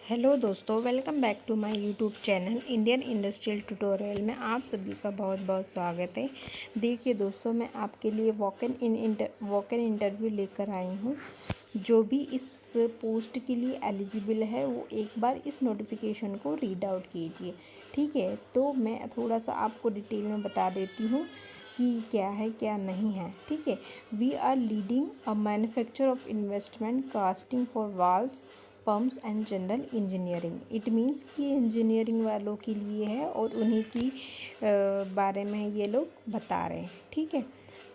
Hello दोस्तों, welcome back to my YouTube channel Indian industrial tutorial में आप सभी का बहुत बहुत स्वागत है। देखिए दोस्तों, मैं आपके लिए वॉक इन इंटरव्यू लेकर आई हूँ। जो भी इस पोस्ट के लिए एलिजिबल है वो एक बार इस नोटिफिकेशन को रीड आउट कीजिए। ठीक है, तो मैं थोड़ा सा आपको डिटेल में बता देती हूँ कि क्या है क्या नहीं है। ठीक है, we are leading a manufacture of investment casting for valves pumps and general engineering. It means कि इंजीनियरिंग वालों के लिए है और उन्हीं की बारे में ये लोग बता रहे हैं। ठीक है,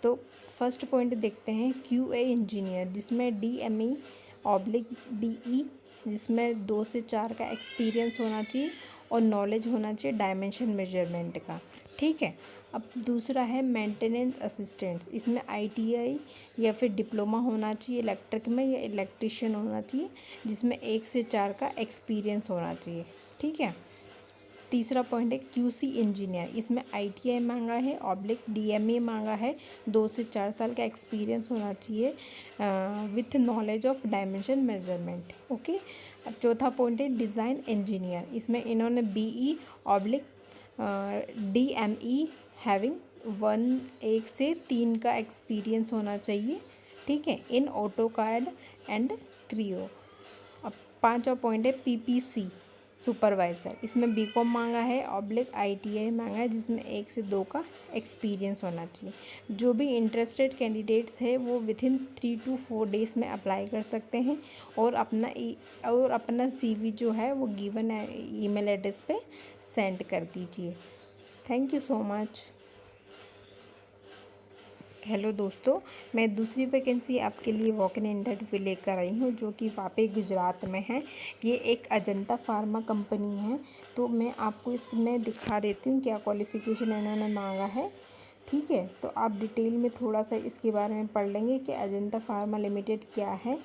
तो फर्स्ट पॉइंट देखते हैं QA इंजीनियर, जिसमें DME/BE, जिसमें 2 से 4 का एक्सपीरियंस होना चाहिए और नॉलेज होना चाहिए डायमेंशन मेजरमेंट का। ठीक है, अब दूसरा है मेंटेनेंस असिस्टेंट्स, इसमें ITI या फिर डिप्लोमा होना चाहिए इलेक्ट्रिक में या इलेक्ट्रिशियन होना चाहिए, जिसमें 1 से 4 का एक्सपीरियंस होना चाहिए। ठीक है, तीसरा पॉइंट है QC इंजीनियर, इसमें ITI मांगा है DME मांगा है, 2 से 4 साल का एक्सपीरियंस होना चाहिए with knowledge of dimension measurement. Okay, अब चौथा पॉइंट है डिज़ाइन इंजीनियर, इसमें इन्होंने BE/DME हैविंग 1 से 3 का एक्सपीरियंस होना चाहिए। ठीक है, इन ऑटोकैड एंड क्रियो। अब पांचवा पॉइंट है PPC सुपरवाइज़र, इसमें BCom मांगा है ITI मांगा है, जिसमें 1 से 2 का एक्सपीरियंस होना चाहिए। जो भी इंटरेस्टेड कैंडिडेट्स है वो विथिन 3 to 4 डेज़ में अप्लाई कर सकते हैं और अपना CV जो है वो गिवन ईमेल एड्रेस पे सेंड कर दीजिए। Thank you so much. Hello दोस्तों, मैं दूसरी वैकेंसी आपके लिए वॉक इन इंटरव्यू लेकर आई हूँ, जो कि वापी गुजरात में है। ये एक अजंता फार्मा कंपनी है, तो मैं आपको इसमें दिखा देती हूँ क्या क्वालिफ़िकेशन इन्होंने मांगा है। ठीक है, तो आप डिटेल में थोड़ा सा इसके बारे में पढ़ लेंगे कि अजंता फार्मा लिमिटेड क्या है।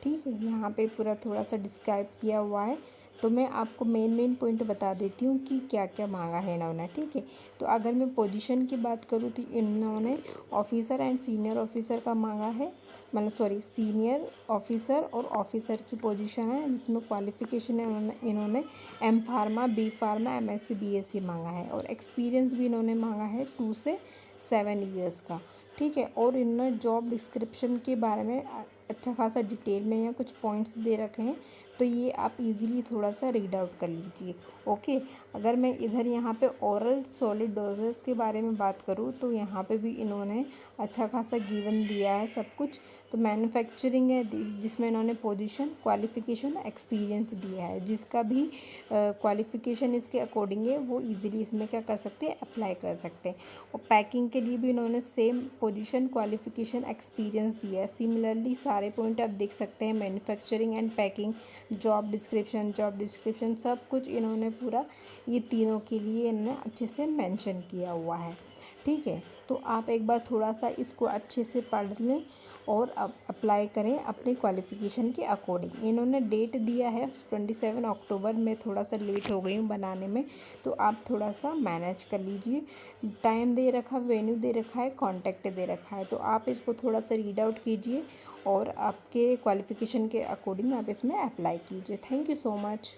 ठीक है, यहाँ पे पूरा थोड़ा सा डिस्क्राइब किया हुआ है, तो मैं आपको मेन पॉइंट बता देती हूँ कि क्या क्या मांगा है इन्होंने। ठीक है, तो अगर मैं पोजीशन की बात करूँ तो इन्होंने ऑफिसर एंड सीनियर ऑफिसर का मांगा है, मतलब सीनियर ऑफिसर और ऑफिसर की पोजीशन है, जिसमें क्वालिफ़िकेशन है इन्होंने M pharma, B pharma, MSc BSc मांगा है और एक्सपीरियंस भी इन्होंने मांगा है 2 से 7 ईयर्स का। ठीक है, और इन्होंने जॉब डिस्क्रिप्शन के बारे में अच्छा खासा डिटेल में यहाँ कुछ पॉइंट्स दे रखे हैं, तो ये आप इजीली थोड़ा सा रीड आउट कर लीजिए। ओके, अगर मैं इधर यहाँ पे ओरल सॉलिड डोजेस के बारे में बात करूँ तो यहाँ पे भी इन्होंने अच्छा खासा गिवन दिया है सब कुछ। तो मैन्युफैक्चरिंग है, जिसमें इन्होंने पोजीशन, क्वालिफ़िकेशन, एक्सपीरियंस दिया है। जिसका भी क्वालिफ़िकेशन इसके अकॉर्डिंग है वो इजीली इसमें क्या कर सकते हैं, अप्लाई कर सकते हैं। और पैकिंग के लिए भी इन्होंने सेम पोजीशन, क्वालिफ़िकेशन, एक्सपीरियंस दिया है। सिमिलरली सारे पॉइंट आप देख सकते हैं, manufacturing and packing, job description सब कुछ इन्होंने पूरा ये तीनों के लिए इन्होंने अच्छे से मेंशन किया हुआ है। ठीक है, तो आप एक बार थोड़ा सा इसको अच्छे से पढ़ लें और अब अप्लाई करें अपने क्वालिफ़िकेशन के अकॉर्डिंग। इन्होंने डेट दिया है 27 अक्टूबर में, थोड़ा सा लेट हो गई हूँ बनाने में, तो आप थोड़ा सा मैनेज कर लीजिए। टाइम दे रखा, वेन्यू दे रखा है, कॉन्टैक्ट दे रखा है, तो आप इसको थोड़ा सा रीड आउट कीजिए और आपके क्वालिफ़िकेशन के अकॉर्डिंग आप इसमें अप्लाई कीजिए। Thank you so much.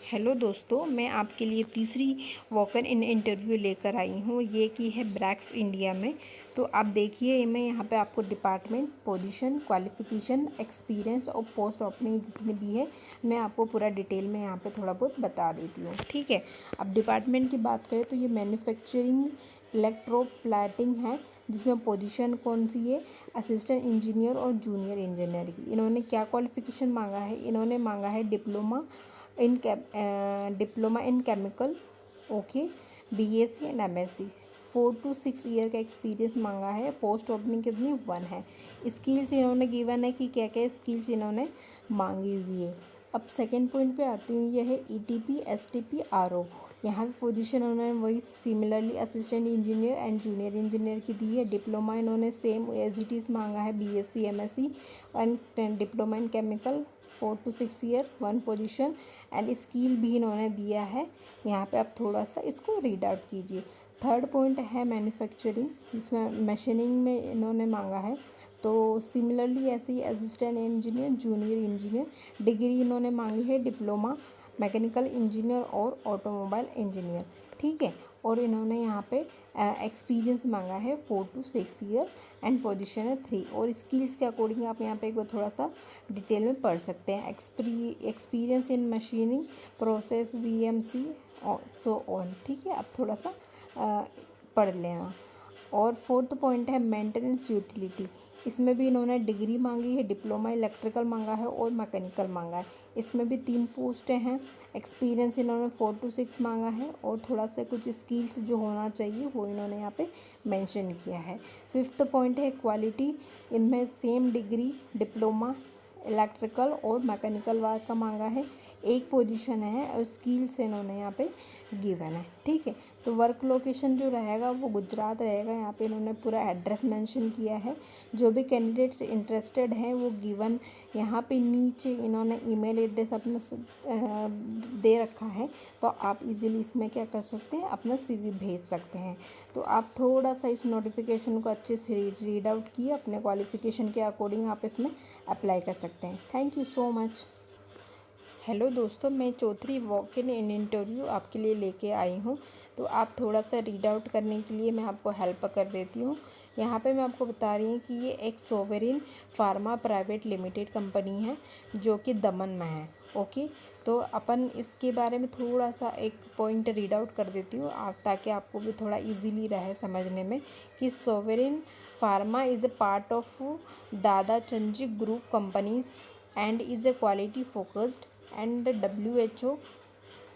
Hello दोस्तों, मैं आपके लिए तीसरी वॉक इन इंटरव्यू लेकर आई हूँ, ये की है ब्रैक्स इंडिया में। तो आप देखिए, मैं यहाँ पे आपको डिपार्टमेंट, पोजीशन, क्वालिफ़िकेशन, एक्सपीरियंस और पोस्ट ओपनिंग जितनी भी है मैं आपको पूरा डिटेल में यहाँ पे थोड़ा बहुत बता देती हूँ। ठीक है, अब डिपार्टमेंट की बात करें तो ये मैन्युफैक्चरिंग इलेक्ट्रोप्लेटिंग है, जिसमें पोजीशन कौन सी है, असिस्टेंट इंजीनियर और जूनियर इंजीनियर की। इन्होंने क्या क्वालिफ़िकेशन मांगा है, इन्होंने मांगा है diploma in chemical, okay, BSc and MSc, 4 to 6 year का एक्सपीरियंस मांगा है। पोस्ट ओपनिंग कितनी, 1 है। स्किल्स इन्होंने गिवन है कि क्या क्या स्किल्स इन्होंने मांगी हुई है। अब सेकंड पॉइंट पे आती हूँ, यह है ETP STP RO। यहाँ पे पोजीशन उन्होंने वही similarly assistant engineer and junior engineer की दी है। डिप्लोमा इन्होंने सेम एज इट इज़ मांगा है, BSc MSc and diploma in chemical, 4 to 6 year, 1 position and skill भी इन्होंने दिया है। यहाँ पे आप थोड़ा सा इसको रीड आउट कीजिए। थर्ड पॉइंट है मैन्युफैक्चरिंग, जिसमें मशीनिंग में इन्होंने मांगा है तो सिमिलरली ऐसे ही assistant engineer, junior engineer, degree इन्होंने मांगी है डिप्लोमा मैकेनिकल इंजीनियर और ऑटोमोबाइल इंजीनियर, ठीक है। और इन्होंने यहाँ पे एक्सपीरियंस मांगा है 4 to 6 ईयर एंड पोजीशन है 3। और स्किल्स के अकॉर्डिंग आप यहाँ पे एक बार थोड़ा सा डिटेल में पढ़ सकते हैं। Experience in machining process, VMC so on, ठीक है। आप थोड़ा सा पढ़ लेना। और फोर्थ पॉइंट है मेंटेनेंस यूटिलिटी। इसमें भी इन्होंने डिग्री मांगी है, डिप्लोमा इलेक्ट्रिकल मांगा है और मैकेनिकल मांगा है। इसमें भी 3 पोस्टें हैं। एक्सपीरियंस इन्होंने 4 to 6 मांगा है और थोड़ा सा कुछ स्किल्स जो होना चाहिए वो इन्होंने यहाँ पे मेंशन किया है। फिफ्थ पॉइंट है क्वालिटी। इनमें सेम डिग्री डिप्लोमा इलेक्ट्रिकल और मैकेनिकल वर्क का मांगा है। एक पोजीशन है और स्किल्स इन्होंने यहाँ पे गिवन है, ठीक है। तो वर्क लोकेशन जो रहेगा वो गुजरात रहेगा। यहाँ पे इन्होंने पूरा एड्रेस मेंशन किया है। जो भी कैंडिडेट्स इंटरेस्टेड हैं वो गिवन यहाँ पे नीचे इन्होंने ईमेल एड्रेस अपना दे रखा है। तो आप इजीली इसमें क्या कर सकते हैं, अपना CV भेज सकते हैं। तो आप थोड़ा सा इस नोटिफिकेशन को अच्छे से रीड आउट किए, अपने क्वालिफिकेशन के अकॉर्डिंग आप इसमें अप्लाई कर सकते हैं। Thank you so much. Hello दोस्तों, मैं चौथी वॉक इन इंटरव्यू आपके लिए लेके आई हूँ। तो आप थोड़ा सा रीड आउट करने के लिए मैं आपको हेल्प कर देती हूँ। यहाँ पे मैं आपको बता रही हूँ कि ये एक सोवेरिन फार्मा प्राइवेट लिमिटेड कंपनी है जो कि दमन में है, ओके। तो अपन इसके बारे में थोड़ा सा एक पॉइंट रीड आउट कर देती हूँ ताकि आपको भी थोड़ा इजीली रहे समझने में कि sovereign pharma is a part of Dadachanji group companies and is a quality focused and WHO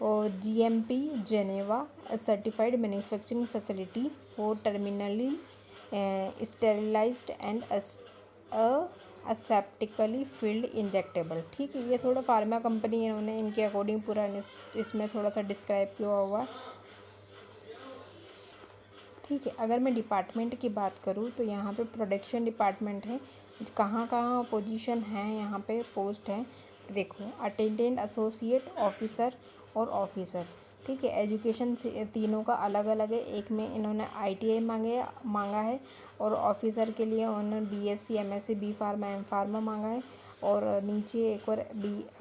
or GMP Geneva a certified manufacturing facility for terminally sterilized and aseptically filled injectable, ठीक है। ये थोड़ा pharma company इन्होंने इनके according पूरा इसमें थोड़ा सा डिस्क्राइब किया हुआ है, ठीक है। अगर मैं डिपार्टमेंट की बात करूँ तो यहाँ पे प्रोडक्शन डिपार्टमेंट है। कहाँ कहाँ पोजीशन है, यहाँ पे पोस्ट है देखो, अटेंडेंट, एसोसिएट, ऑफिसर और ऑफिसर, ठीक है। एजुकेशन से तीनों का अलग अलग है। एक में इन्होंने ITI मांगा है और ऑफिसर के लिए उन्होंने BSc MSc B pharma M pharma मांगा है। और नीचे एक और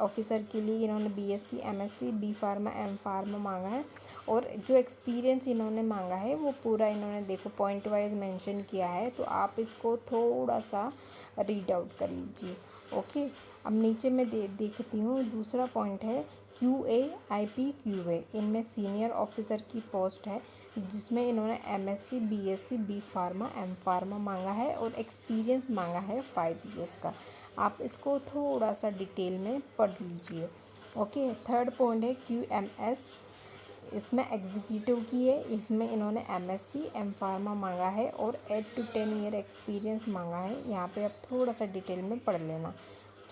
ऑफिसर के लिए इन्होंने BSc MSc B pharma M pharma मांगा है। और जो एक्सपीरियंस इन्होंने मांगा है वो पूरा इन्होंने देखो पॉइंट वाइज मेंशन किया है। तो आप इसको थोड़ा सा रीड आउट कर लीजिए, ओके। अब नीचे मैं देखती हूँ, दूसरा पॉइंट है QA IP QA। इनमें सीनियर ऑफिसर की पोस्ट है जिसमें इन्होंने MSc BSc B pharma M pharma मांगा है और एक्सपीरियंस मांगा है 5 ईयर्स का। आप इसको थोड़ा सा डिटेल में पढ़ लीजिए, ओके। थर्ड पॉइंट है QMS। इसमें एग्जीक्यूटिव की है। इसमें इन्होंने MSc M फार्मा मांगा है और 8 to 10 ईयर एक्सपीरियंस मांगा है। यहाँ पे आप थोड़ा सा डिटेल में पढ़ लेना।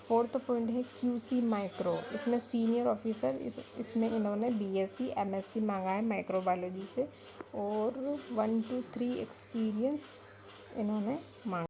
फोर्थ पॉइंट है QC माइक्रो। इसमें सीनियर ऑफिसर, इसमें इन्होंने BSc MSc मांगा है माइक्रोबायोलॉजी से और 1 to 3 एक्सपीरियंस इन्होंने मांगा।